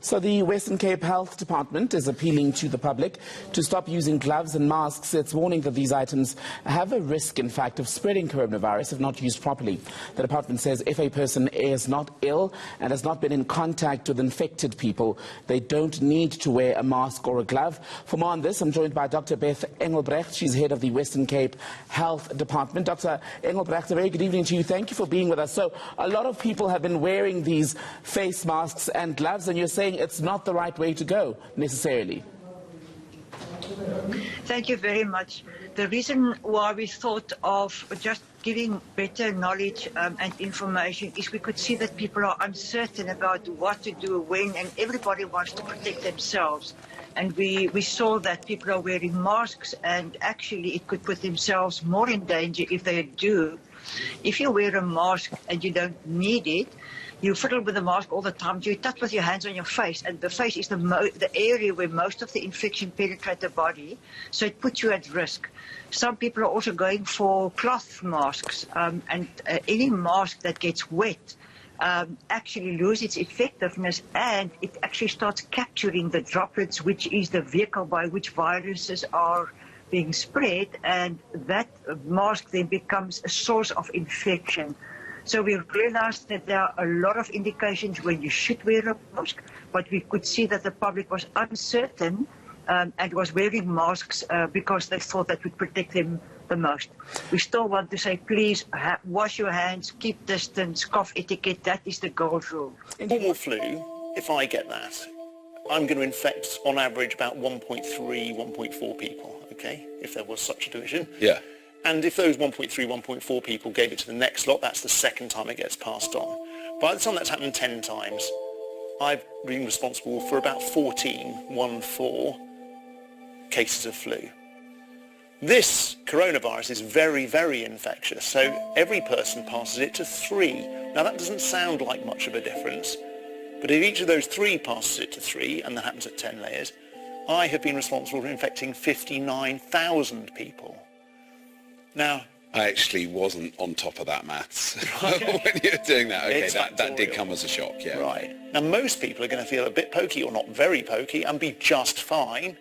So the Western Cape Health Department is appealing to the public to stop using gloves and masks. It's warning that these items have a risk, in fact, of spreading coronavirus if not used properly. The department says if a person is not ill and has not been in contact with infected people, they don't need to wear a mask or a glove. For more on this, I'm joined by Dr. Beth Engelbrecht. She's head of the Western Cape Health Department. Dr. Engelbrecht, a very good evening to you. Thank you for being with us. So a lot of people have been wearing these face masks and gloves, and you're saying it's not the right way to go, necessarily. Thank you very much. The reason why we thought of just giving better knowledge and information is we could see that people are uncertain about what to do, when, and everybody wants to protect themselves. And we saw that people are wearing masks, and actually it could put themselves more in danger if they do. If you wear a mask and you don't need it, you fiddle with the mask all the time. You touch with your hands on your face, and the face is the area where most of the infection penetrates the body, so it puts you at risk. Some people are also going for cloth masks, and any mask that gets wet actually loses its effectiveness, and it actually starts capturing the droplets, which is the vehicle by which viruses are being spread, and that mask then becomes a source of infection. So we realized that there are a lot of indications when you should wear a mask, but we could see that the public was uncertain and was wearing masks because they thought that would protect them the most. We still want to say, please wash your hands, keep distance, cough etiquette. That is the gold rule. Normal flu, if I get that, I'm going to infect on average about 1.3, 1.4 people, okay, if there was such a division. Yeah. And if those 1.3, 1.4 people gave it to the next lot, that's the second time it gets passed on. By the time that's happened 10 times, I've been responsible for about 14 cases of flu. This coronavirus is very, very infectious, so every person passes it to 3. Now that doesn't sound like much of a difference, but if each of those 3 passes it to 3, and that happens at 10 layers, I have been responsible for infecting 59,000 people. Now, I actually wasn't on top of that maths when you were doing that. Okay, that did come as a shock, yeah. Right. Now, most people are going to feel a bit pokey or not very pokey and be just fine,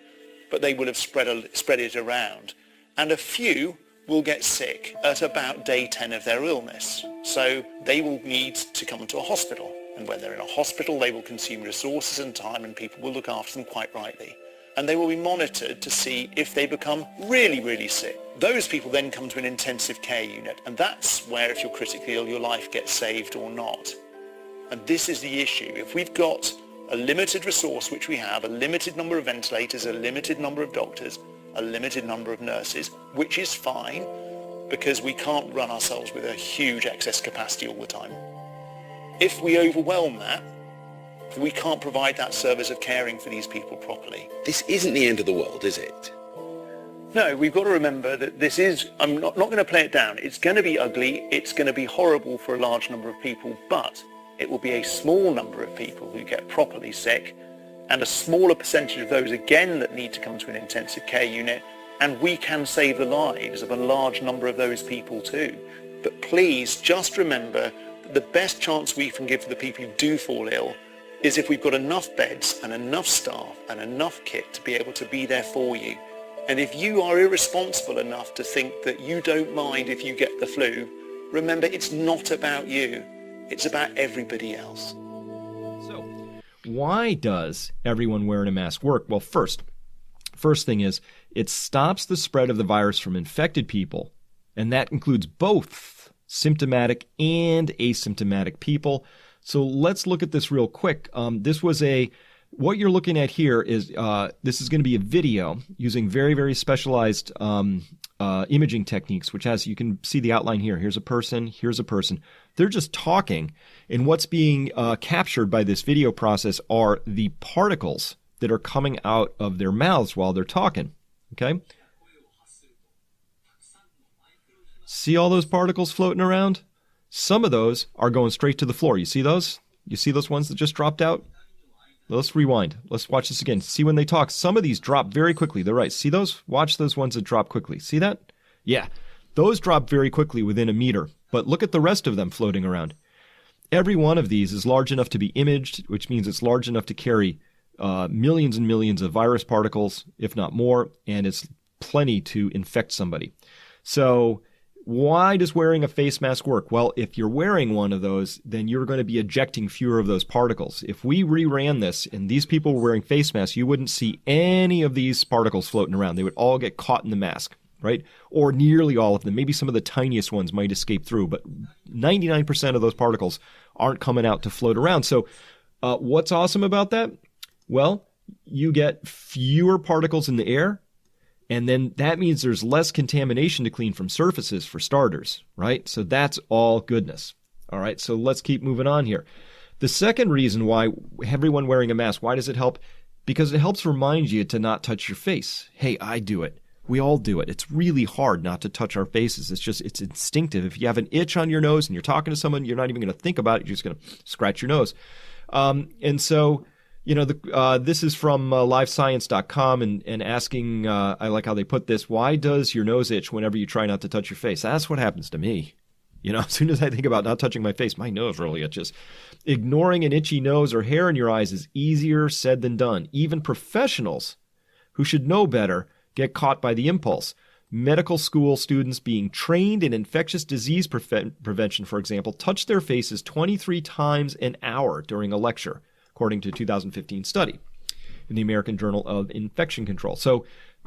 but they will have spread it around. And a few will get sick at about day 10 of their illness. So they will need to come to a hospital. And when they're in a hospital, they will consume resources and time, and people will look after them quite rightly. And they will be monitored to see if they become really, really sick. Those people then come to an intensive care unit, and that's where, if you're critically ill, your life gets saved or not. And this is the issue. If we've got a limited resource, which we have, a limited number of ventilators, a limited number of doctors, a limited number of nurses, which is fine, because we can't run ourselves with a huge excess capacity all the time. If we overwhelm that, we can't provide that service of caring for these people properly. This isn't the end of the world, is it? No, we've got to remember that this is, I'm not going to play it down. It's going to be ugly, it's going to be horrible for a large number of people, but it will be a small number of people who get properly sick, and a smaller percentage of those, again, that need to come to an intensive care unit, and we can save the lives of a large number of those people too. But please, just remember that the best chance we can give to the people who do fall ill is if we've got enough beds and enough staff and enough kit to be able to be there for you. And if you are irresponsible enough to think that you don't mind if you get the flu, remember, it's not about you. It's about everybody else. So, why does everyone wearing a mask work? Well, first thing is, it stops the spread of the virus from infected people, and that includes both symptomatic and asymptomatic people. So let's look at this real quick. What you're looking at here is, this is going to be a video using very, very specialized imaging techniques, which you can see the outline here. Here's a person, here's a person. They're just talking, and what's being captured by this video process are the particles that are coming out of their mouths while they're talking, okay? See all those particles floating around? Some of those are going straight to the floor. You see those? You see those ones that just dropped out? Let's rewind. Let's watch this again. See when they talk. Some of these drop very quickly. They're right. See those? Watch those ones that drop quickly. See that? Yeah. Those drop very quickly within a meter. But look at the rest of them floating around. Every one of these is large enough to be imaged, which means it's large enough to carry millions and millions of virus particles, if not more, and it's plenty to infect somebody. So why does wearing a face mask work? Well, if you're wearing one of those, then you're going to be ejecting fewer of those particles. If we reran this and these people were wearing face masks, you wouldn't see any of these particles floating around. They would all get caught in the mask, right? Or nearly all of them. Maybe some of the tiniest ones might escape through, but 99% of those particles aren't coming out to float around. So what's awesome about that? Well, you get fewer particles in the air, and then that means there's less contamination to clean from surfaces for starters, right? So that's all goodness. All right, so let's keep moving on here. The second reason why everyone wearing a mask, why does it help? Because it helps remind you to not touch your face. Hey, I do it. We all do it. It's really hard not to touch our faces. It's instinctive. If you have an itch on your nose and you're talking to someone, you're not even going to think about it. You're just going to scratch your nose. And so, this is from livescience.com and asking, I like how they put this, why does your nose itch whenever you try not to touch your face? That's what happens to me. As soon as I think about not touching my face, my nose really itches. Ignoring an itchy nose or hair in your eyes is easier said than done. Even professionals who should know better get caught by the impulse. Medical school students being trained in infectious disease prevention, for example, touch their faces 23 times an hour during a lecture, according to a 2015 study in the American Journal of Infection Control. So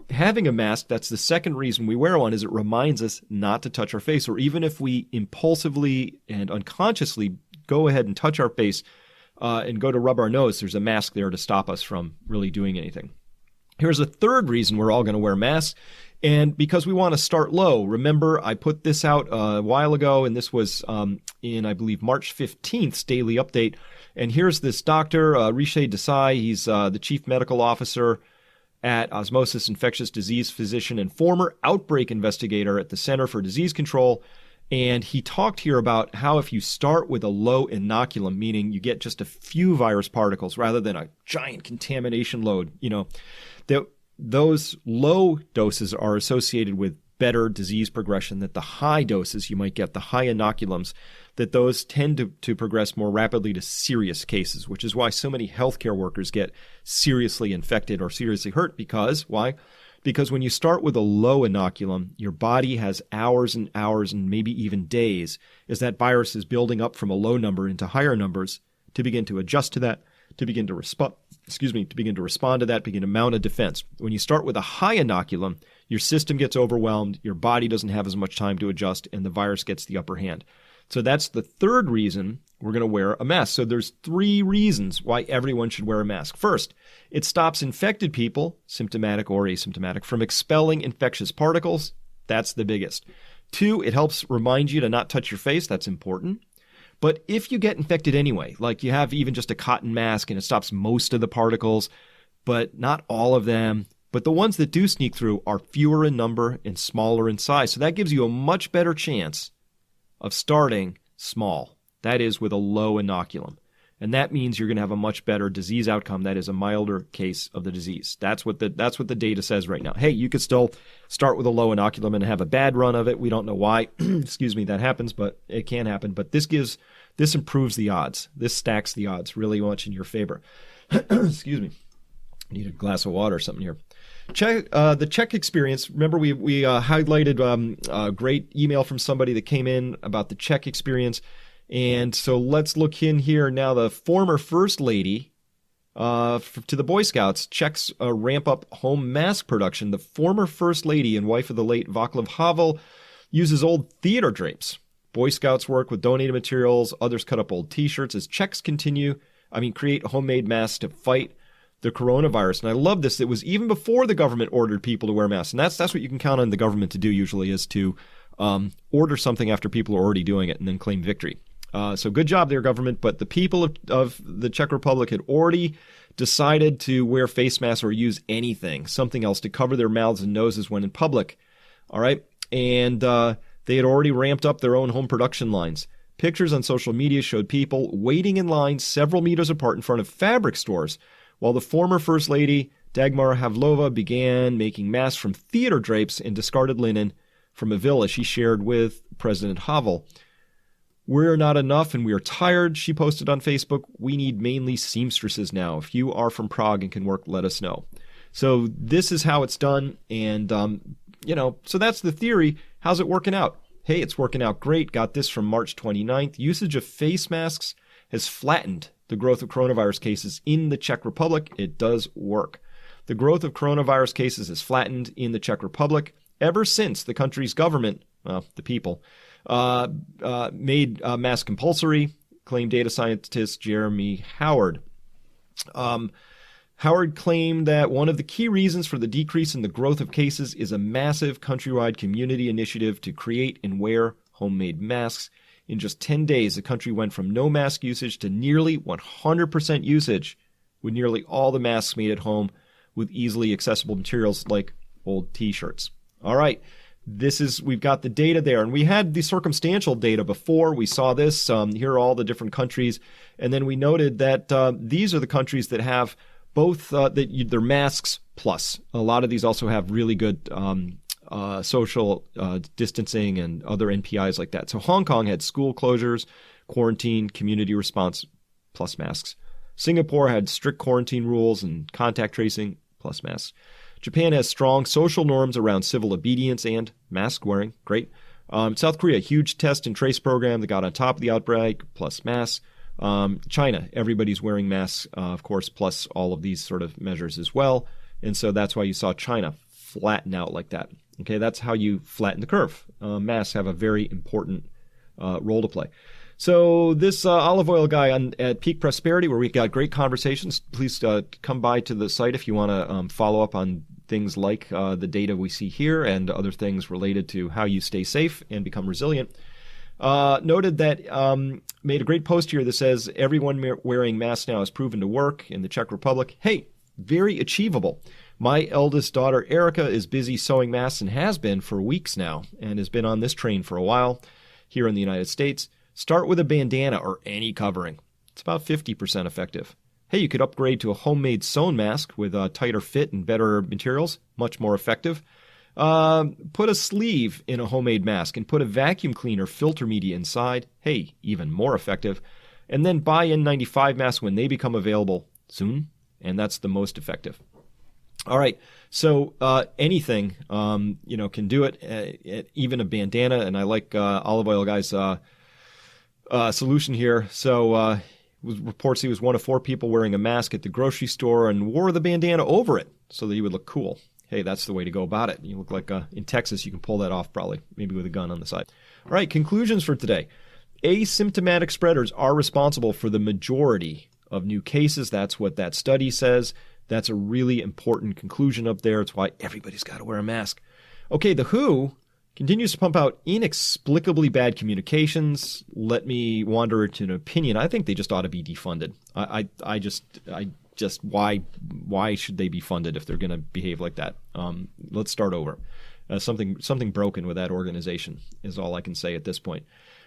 having a mask, that's the second reason we wear one, is it reminds us not to touch our face, or even if we impulsively and unconsciously go ahead and touch our face and go to rub our nose, there's a mask there to stop us from really doing anything. Here's a third reason we're all going to wear masks, and because we want to start low. Remember, I put this out a while ago, and this was in, I believe, March 15th's Daily Update. And here's this doctor, Rishi Desai. He's the chief medical officer at Osmosis Infectious Disease Physician and former outbreak investigator at the Center for Disease Control. And he talked here about how if you start with a low inoculum, meaning you get just a few virus particles rather than a giant contamination load, those low doses are associated with better disease progression, that the high doses you might get, the high inoculums, that those tend to progress more rapidly to serious cases, which is why so many healthcare workers get seriously infected or seriously hurt. Because, why? Because when you start with a low inoculum, your body has hours and hours and maybe even days as that virus is building up from a low number into higher numbers to begin to adjust to that, to begin to respond to that, begin to mount a defense. When you start with a high inoculum, your system gets overwhelmed, your body doesn't have as much time to adjust, and the virus gets the upper hand. So that's the third reason we're going to wear a mask. So there's three reasons why everyone should wear a mask. First, it stops infected people, symptomatic or asymptomatic, from expelling infectious particles. That's the biggest. Two, it helps remind you to not touch your face. That's important. But if you get infected anyway, like you have even just a cotton mask and it stops most of the particles, but not all of them, but the ones that do sneak through are fewer in number and smaller in size. So that gives you a much better chance of starting small. That is with a low inoculum. And that means you're going to have a much better disease outcome. That is a milder case of the disease. That's what the data says right now. Hey, you could still start with a low inoculum and have a bad run of it. We don't know why, that happens, but it can happen. But this improves the odds. This stacks the odds really much in your favor. Excuse me. I need a glass of water or something here. The Czech experience. Remember, we highlighted a great email from somebody that came in about the Czech experience. And so let's look in here now. The former First Lady to the Boy Scouts, Czechs ramp up home mask production. The former First Lady and wife of the late Václav Havel uses old theater drapes. Boy Scouts work with donated materials. Others cut up old T-shirts as Czechs create homemade masks to fight the coronavirus. And I love this. It was even before the government ordered people to wear masks. And that's what you can count on the government to do usually, is to order something after people are already doing it and then claim victory. So good job there, government. But the people of the Czech Republic had already decided to wear face masks or use something else to cover their mouths and noses when in public. All right. And they had already ramped up their own home production lines. Pictures on social media showed people waiting in line several meters apart in front of fabric stores, while the former First Lady, Dagmar Havlova, began making masks from theater drapes and discarded linen from a villa she shared with President Havel. We're not enough and we are tired, she posted on Facebook. We need mainly seamstresses now. If you are from Prague and can work, let us know. So this is how it's done. And, so that's the theory. How's it working out? Hey, it's working out great. Got this from March 29th. Usage of face masks has flattened the growth of coronavirus cases in the Czech Republic. It does work. The growth of coronavirus cases has flattened in the Czech Republic ever since the country's government, the people, made mask compulsory, claimed data scientist Jeremy Howard. Howard claimed that one of the key reasons for the decrease in the growth of cases is a massive countrywide community initiative to create and wear homemade masks. In just 10 days, the country went from no mask usage to nearly 100% usage, with nearly all the masks made at home with easily accessible materials like old t-shirts. All right, we've got the data there, and we had the circumstantial data before. We saw this. Here are all the different countries, and then we noted that these are the countries that have both their masks plus. A lot of these also have really good social distancing and other NPIs like that. So Hong Kong had school closures, quarantine, community response, plus masks. Singapore had strict quarantine rules and contact tracing, plus masks. Japan has strong social norms around civil obedience and mask wearing. Great. South Korea, huge test and trace program that got on top of the outbreak, plus masks. China, everybody's wearing masks, of course, plus all of these sort of measures as well. And so that's why you saw China flatten out like that. Okay, that's how you flatten the curve. Masks have a very important role to play. So this olive oil guy at Peak Prosperity, where we got great conversations, please come by to the site if you want to follow up on things like the data we see here and other things related to how you stay safe and become resilient. Noted that made a great post here that says everyone wearing masks now has proven to work in the Czech Republic. Hey, very achievable. My eldest daughter, Erica, is busy sewing masks and has been for weeks now and has been on this train for a while here in the United States. Start with a bandana or any covering. It's about 50% effective. Hey, you could upgrade to a homemade sewn mask with a tighter fit and better materials, much more effective. Put a sleeve in a homemade mask and put a vacuum cleaner filter media inside. Hey, even more effective. And then buy N95 masks when they become available soon, and that's the most effective. All right, so anything, can do it, even a bandana, and I like Olive Oil Guy's solution here. So reports he was one of 4 people wearing a mask at the grocery store and wore the bandana over it so that he would look cool. Hey, that's the way to go about it. You look like in Texas, you can pull that off probably, maybe with a gun on the side. All right, conclusions for today. Asymptomatic spreaders are responsible for the majority of new cases. That's what that study says. That's a really important conclusion up there. It's why everybody's got to wear a mask. Okay, the WHO continues to pump out inexplicably bad communications. Let me wander into an opinion. I think they just ought to be defunded. I just why should they be funded if they're going to behave like that? Let's start over. Something broken with that organization is all I can say at this point.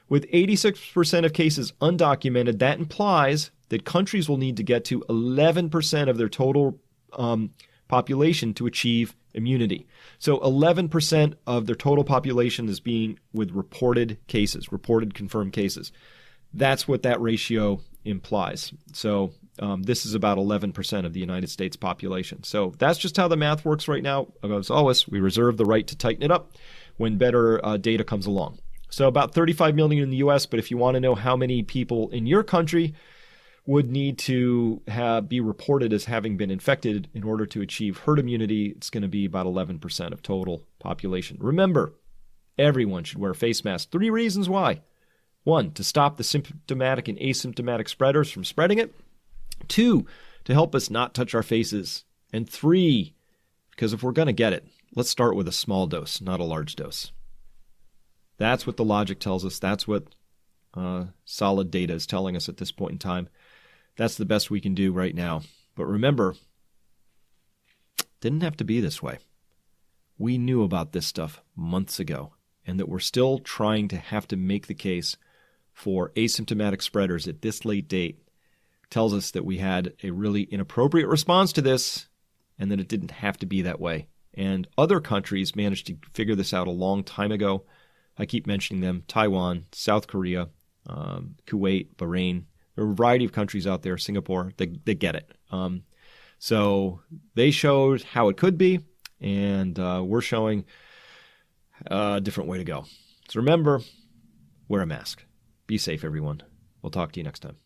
With 86% of cases undocumented, that implies that countries will need to get to 11% of their total population to achieve immunity. So 11% of their total population is being with reported cases, reported confirmed cases. That's what that ratio implies. So this is about 11% of the United States population. So that's just how the math works right now. As always, we reserve the right to tighten it up when better data comes along. So about 35 million in the U.S., but if you want to know how many people in your country would need to be reported as having been infected in order to achieve herd immunity, it's going to be about 11% of total population. Remember, everyone should wear a face mask. 3 reasons why. 1, to stop the symptomatic and asymptomatic spreaders from spreading it. 2, to help us not touch our faces. And 3, because if we're going to get it, let's start with a small dose, not a large dose. That's what the logic tells us. That's what solid data is telling us at this point in time. That's the best we can do right now. But remember, it didn't have to be this way. We knew about this stuff months ago, and that we're still trying to have to make the case for asymptomatic spreaders at this late date tells us that we had a really inappropriate response to this and that it didn't have to be that way. And other countries managed to figure this out a long time ago. I keep mentioning them: Taiwan, South Korea, Kuwait, Bahrain. There are a variety of countries out there, Singapore, that get it. So they showed how it could be, and we're showing a different way to go. So remember, wear a mask. Be safe, everyone. We'll talk to you next time.